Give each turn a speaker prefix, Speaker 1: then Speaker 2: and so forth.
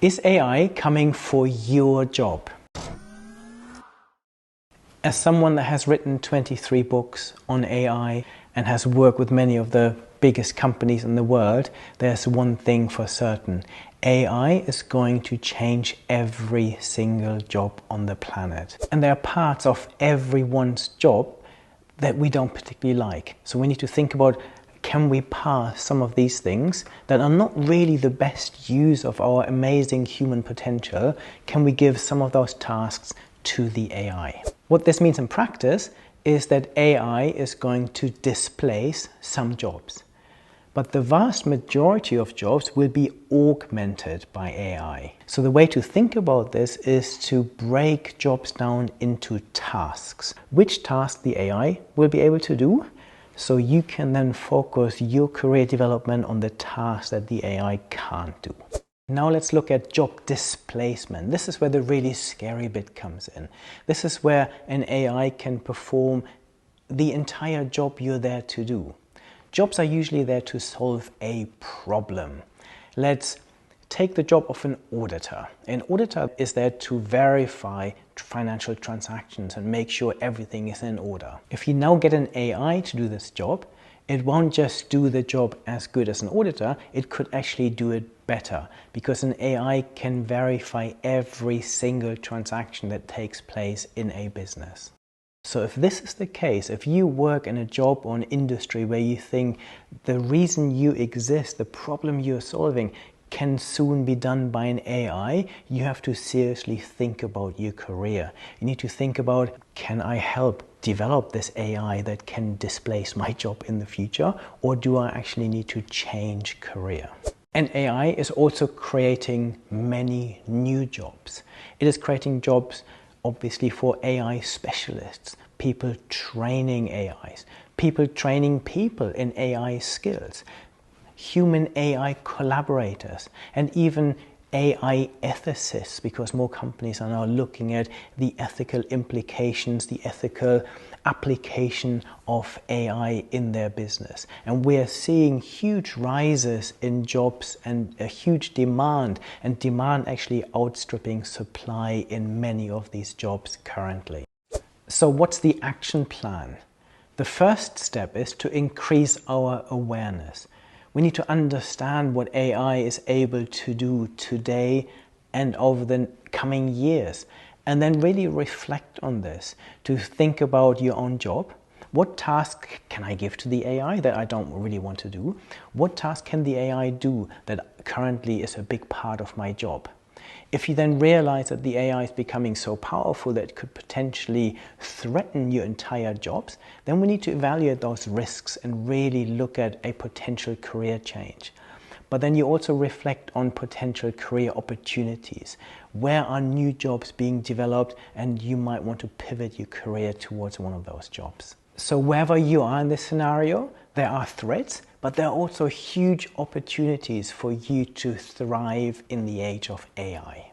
Speaker 1: Is AI coming for your job? As someone that has written 23 books on AI and has worked with many of the biggest companies in the world, there's one thing for certain. AI is going to change every single job on the planet. And there are parts of everyone's job that we don't particularly like. So we need to think about, can we pass some of these things that are not really the best use of our amazing human potential? Can we give some of those tasks to the AI? What this means in practice is that AI is going to displace some jobs. But the vast majority of jobs will be augmented by AI. So the way to think about this is to break jobs down into tasks. Which task the AI will be able to do, so you can then focus your career development on the tasks that the AI can't do. Now let's look at job displacement. This is where the really scary bit comes in. This is where an AI can perform the entire job you're there to do. Jobs are usually there to solve a problem. Let's take the job of an auditor. An auditor is there to verify financial transactions and make sure everything is in order. If you now get an AI to do this job, it won't just do the job as good as an auditor, it could actually do it better, because an AI can verify every single transaction that takes place in a business. So if this is the case, if you work in a job or an industry where you think the reason you exist, the problem you're solving, can soon be done by an AI, you have to seriously think about your career. You need to think about, can I help develop this AI that can displace my job in the future, or do I actually need to change career? And AI is also creating many new jobs. It is creating jobs obviously for AI specialists, people training AIs, people training people in AI skills, human AI collaborators, and even AI ethicists, because more companies are now looking at the ethical implications, the ethical application of AI in their business. And we're seeing huge rises in jobs and a huge demand, and demand actually outstripping supply in many of these jobs currently. So what's the action plan? The first step is to increase our awareness. We need to understand what AI is able to do today and over the coming years, and then really reflect on this, to think about your own job. What task can I give to the AI that I don't really want to do? What task can the AI do that currently is a big part of my job? If you then realize that the AI is becoming so powerful that it could potentially threaten your entire jobs, then we need to evaluate those risks and really look at a potential career change. But then you also reflect on potential career opportunities. Where are new jobs being developed, and you might want to pivot your career towards one of those jobs. So wherever you are in this scenario, there are threats, but there are also huge opportunities for you to thrive in the age of AI.